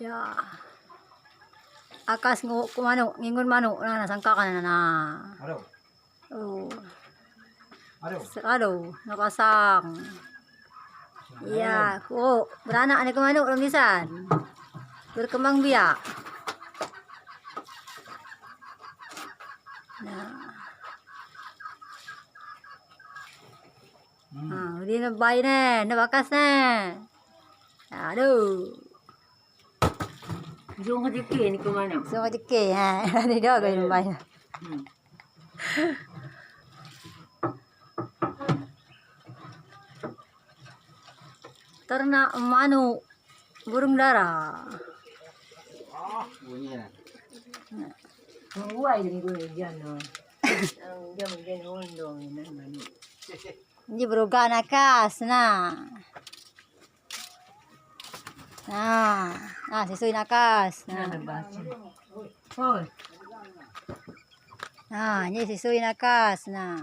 Ya. Akas manuk, ngingun manuk na nasangka ka na. Aduh. Oh. Aduh. Aduh, napasang. Iya, beranak ni ke manuk dalam lisan. Berkembang biak. Nah. Dia nak bayi ni, nak bakas ni. Aduh. Jom jeki ni ke mana? Semua jeki ha. Ni dah kau bayi. Ternak manuk burung dara. Bunyi lah. Buai ni gue jano. Jam ondong ni manuk. Ini beruga nakas nah. Nah, sisui nakas. Nah. Oh. Nah, ini sisui nakas nah.